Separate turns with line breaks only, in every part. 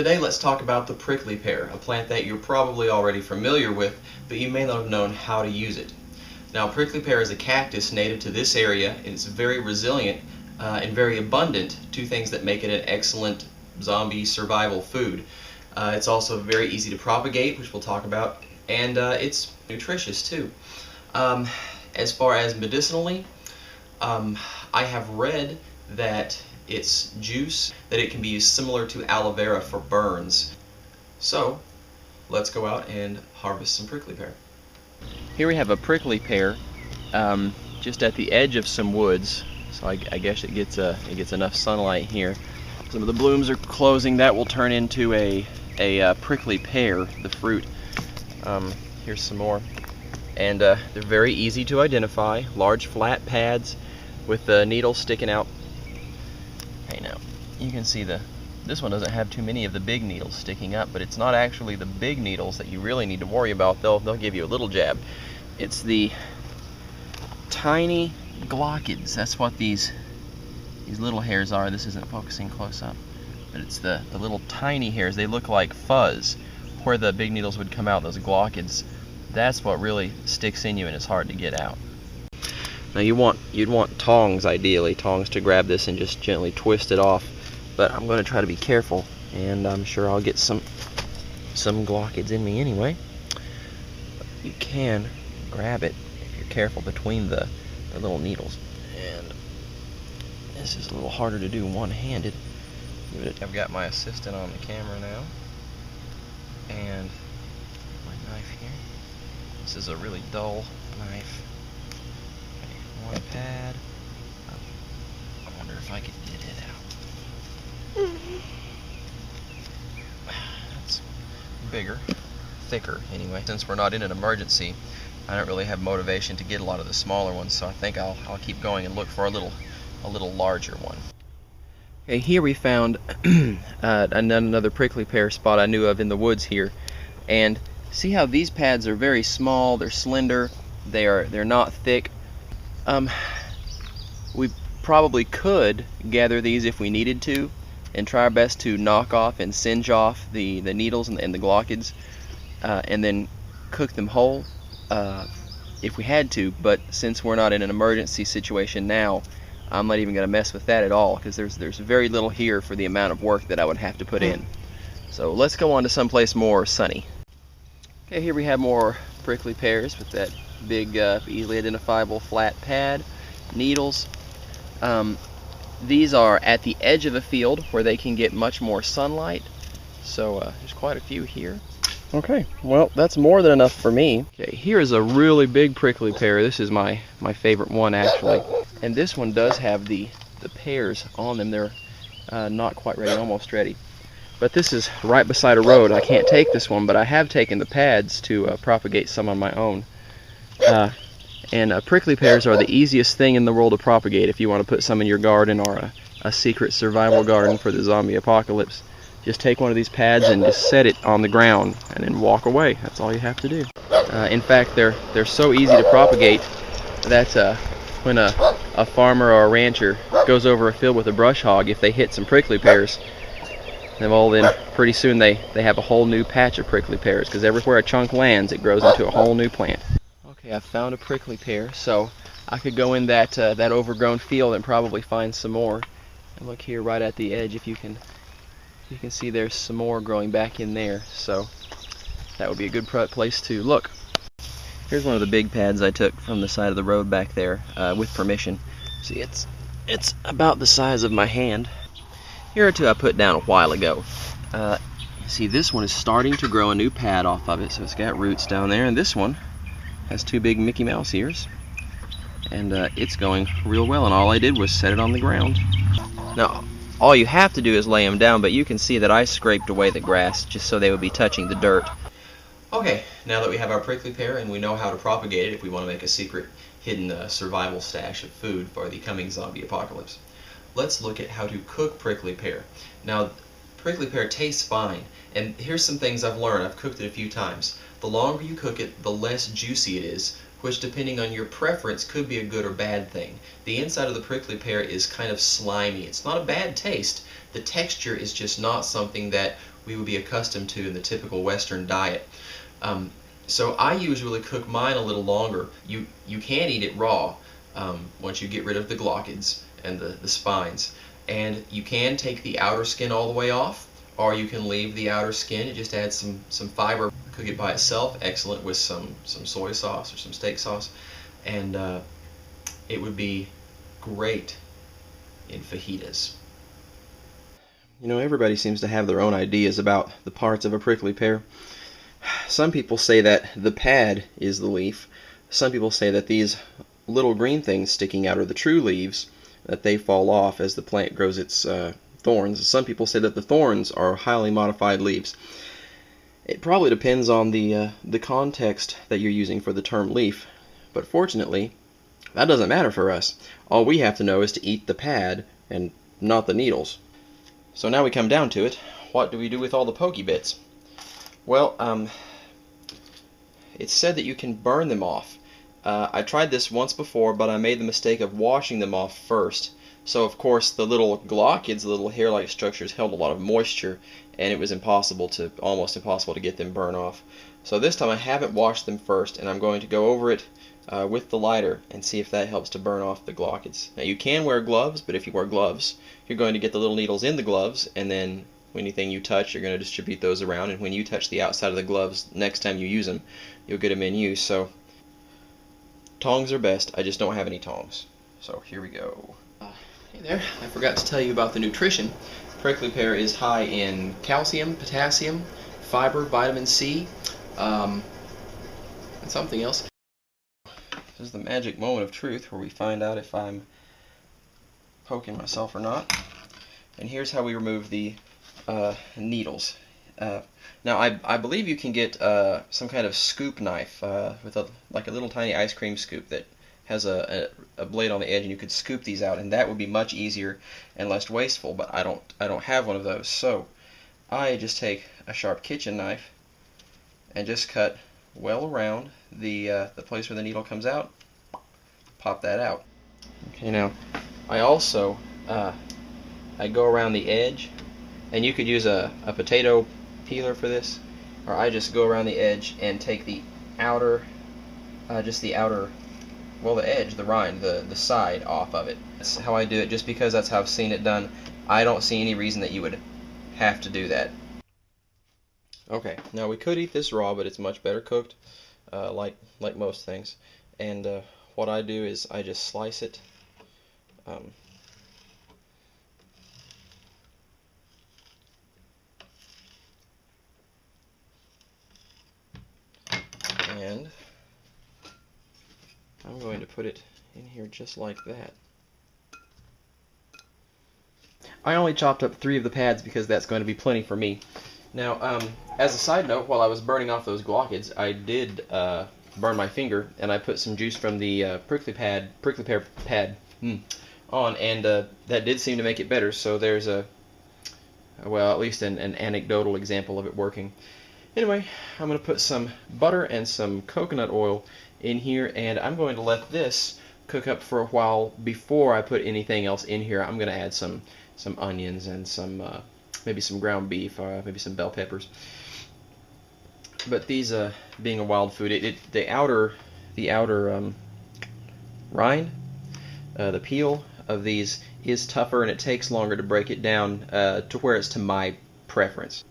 Today let's talk about the prickly pear, a plant that you're probably already familiar with, but you may not have known how to use it. Now, prickly pear is a cactus native to this area, and it's very resilient and very abundant, two things that make it an excellent zombie survival food. It's also very easy to propagate, which we'll talk about, and it's nutritious too. As far as medicinally, I have read that its juice, that it can be used similar to aloe vera for burns. So, let's go out and harvest some prickly pear. Here we have a prickly pear just at the edge of some woods, so I guess it gets enough sunlight here. Some of the blooms are closing. That will turn into a prickly pear, the fruit. Here's some more. And they're very easy to identify. Large flat pads with the needles sticking out. Hey, now you can see this one doesn't have too many of the big needles sticking up, but it's not actually the big needles that you really need to worry about. They'll give you a little jab. It's the tiny glochids. That's what these little hairs are. This isn't focusing close up, but it's the little tiny hairs. They look like fuzz. Where the big needles would come out, those glochids, that's what really sticks in you and is hard to get out. Now you'd want tongs, ideally, tongs to grab this and just gently twist it off. But I'm going to try to be careful, and I'm sure I'll get some glochids in me anyway. You can grab it if you're careful between the little needles. And this is a little harder to do one-handed. I've got my assistant on the camera now, and my knife here. This is a really dull knife. Okay, one pad. I wonder if I could get it out. That's bigger, thicker anyway. Since we're not in an emergency, I don't really have motivation to get a lot of the smaller ones, so I think I'll keep going and look for a little larger one. Okay, here we found another prickly pear spot I knew of in the woods here, and see how these pads are very small, they're slender, they're not thick. We probably could gather these if we needed to and try our best to knock off and singe off the needles and the glochids and then cook them whole if we had to, but since we're not in an emergency situation now, I'm not even going to mess with that at all, because there's very little here for the amount of work that I would have to put in. So let's go on to someplace more sunny. Okay, here we have more prickly pears with that big, easily identifiable flat pad, needles. These are at the edge of a field where they can get much more sunlight, so there's quite a few here. Okay, well, that's more than enough for me. Okay, here is a really big prickly pear. This is my favorite one, actually. And this one does have the pears on them. They're not quite ready, almost ready. But this is right beside a road. I can't take this one, but I have taken the pads to propagate some on my own. And prickly pears are the easiest thing in the world to propagate if you want to put some in your garden or a secret survival garden for the zombie apocalypse. Just take one of these pads and just set it on the ground and then walk away. That's all you have to do. In fact, they're so easy to propagate that when a farmer or a rancher goes over a field with a brush hog, if they hit some prickly pears, then pretty soon they have a whole new patch of prickly pears, because everywhere a chunk lands, it grows into a whole new plant. Okay, I found a prickly pear, so I could go in that overgrown field and probably find some more. And look here right at the edge, if you can see there's some more growing back in there, so that would be a good place to look. Here's one of the big pads I took from the side of the road back there with permission. See, it's about the size of my hand. Here are two I put down a while ago. See, this one is starting to grow a new pad off of it, so it's got roots down there, and this one has two big Mickey Mouse ears, and it's going real well, and all I did was set it on the ground. Now, all you have to do is lay them down, but you can see that I scraped away the grass just so they would be touching the dirt. Okay, now that we have our prickly pear and we know how to propagate it if we want to make a secret hidden survival stash of food for the coming zombie apocalypse, let's look at how to cook prickly pear. Now, prickly pear tastes fine, and here's some things I've learned. I've cooked it a few times. The longer you cook it, the less juicy it is, which depending on your preference could be a good or bad thing. The inside of the prickly pear is kind of slimy. It's not a bad taste. The texture is just not something that we would be accustomed to in the typical Western diet. So I usually cook mine a little longer. You can eat it raw once you get rid of the glockids and the spines. And you can take the outer skin all the way off, or you can leave the outer skin and just add some fiber. Cook it by itself, excellent with some soy sauce or some steak sauce, and it would be great in fajitas. You know, everybody seems to have their own ideas about the parts of a prickly pear. Some people say that the pad is the leaf. Some people say that these little green things sticking out are the true leaves, that they fall off as the plant grows its thorns. Some people say that the thorns are highly modified leaves. It probably depends on the context that you're using for the term leaf, but fortunately, that doesn't matter for us. All we have to know is to eat the pad and not the needles. So now we come down to it. What do we do with all the pokey bits? Well, it's said that you can burn them off. I tried this once before, but I made the mistake of washing them off first. So of course the little glockids, the little hair-like structures, held a lot of moisture, and it was almost impossible to get them burned off. So this time I haven't washed them first, and I'm going to go over it with the lighter and see if that helps to burn off the glockids. Now you can wear gloves, but if you wear gloves, you're going to get the little needles in the gloves, and then anything you touch, you're going to distribute those around, and when you touch the outside of the gloves next time you use them, you'll get them in use. So tongs are best. I just don't have any tongs. So here we go. Hey there, I forgot to tell you about the nutrition. Prickly pear is high in calcium, potassium, fiber, vitamin C, and something else. This is the magic moment of truth where we find out if I'm poking myself or not. And here's how we remove the needles. Now I believe you can get some kind of scoop knife with like a little tiny ice cream scoop that has a blade on the edge, and you could scoop these out, and that would be much easier and less wasteful, but I don't have one of those. So I just take a sharp kitchen knife and just cut well around the place where the needle comes out. Pop that out. Okay, now I also I go around the edge, and you could use a potato peeler for this, or I just go around the edge and take the outer, well, the edge, the rind, the side off of it. That's how I do it, just because that's how I've seen it done. I don't see any reason that you would have to do that. Okay, now we could eat this raw, but it's much better cooked, like most things. And what I do is I just slice it. And I'm going to put it in here just like that. I only chopped up 3 of the pads because that's going to be plenty for me. Now, as a side note, while I was burning off those glockids, I did burn my finger, and I put some juice from the prickly pear pad on, and that did seem to make it better. So there's well, at least an anecdotal example of it working. Anyway, I'm going to put some butter and some coconut oil in here, and I'm going to let this cook up for a while before I put anything else in here. I'm going to add some onions and some maybe some ground beef, maybe some bell peppers. But these, being a wild food, the outer rind, the peel of these is tougher, and it takes longer to break it down to where it's to my preference.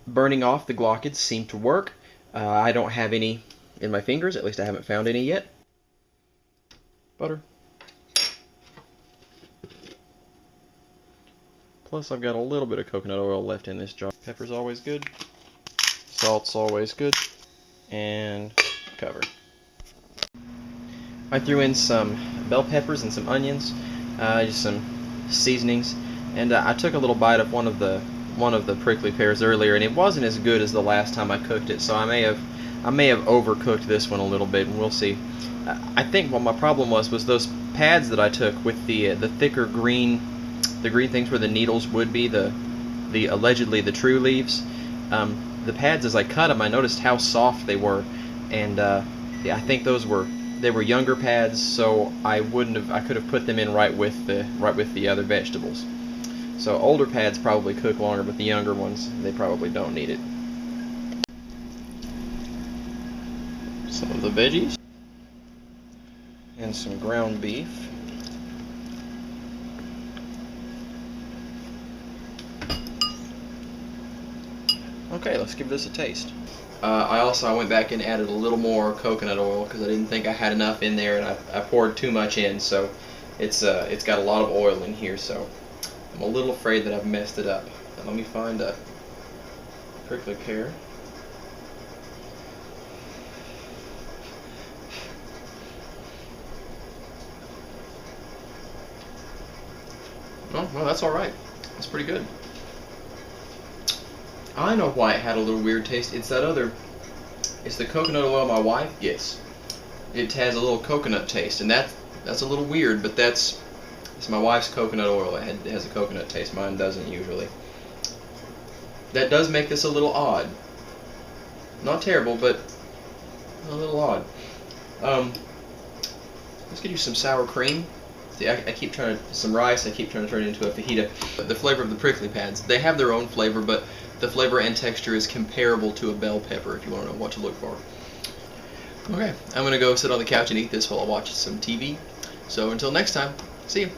Burning off the glockids seemed to work. I don't have any in my fingers, at least I haven't found any yet. Butter. Plus I've got a little bit of coconut oil left in this jar. Pepper's always good. Salt's always good. And cover. I threw in some bell peppers and some onions, just some seasonings, and I took a little bite of one of the prickly pears earlier, and it wasn't as good as the last time I cooked it, so I may have overcooked this one a little bit, and we'll see. I think what my problem was those pads that I took with the thicker green, the green things where the needles would be, the allegedly the true leaves. The pads, as I cut them, I noticed how soft they were, and yeah, I think they were younger pads, so I could have put them in right with the other vegetables. So older pads probably cook longer, but the younger ones, they probably don't need it. Some of the veggies and some ground beef. Okay, let's give this a taste. I went back and added a little more coconut oil because I didn't think I had enough in there, and I poured too much in, so it's got a lot of oil in here, so I'm a little afraid that I've messed it up. Now let me find a prickly pear. Oh, well, that's alright. That's pretty good. I know why it had a little weird taste. It's the coconut oil my wife gets. It has a little coconut taste, and that's a little weird, but it's my wife's coconut oil. It has a coconut taste. Mine doesn't usually. That does make this a little odd. Not terrible, but a little odd. Let's get you some sour cream. See, I keep trying to, some rice, I keep trying to turn it into a fajita. The flavor of the prickly pads, they have their own flavor, but the flavor and texture is comparable to a bell pepper if you want to know what to look for. Okay, I'm going to go sit on the couch and eat this while I watch some TV. So until next time, see you.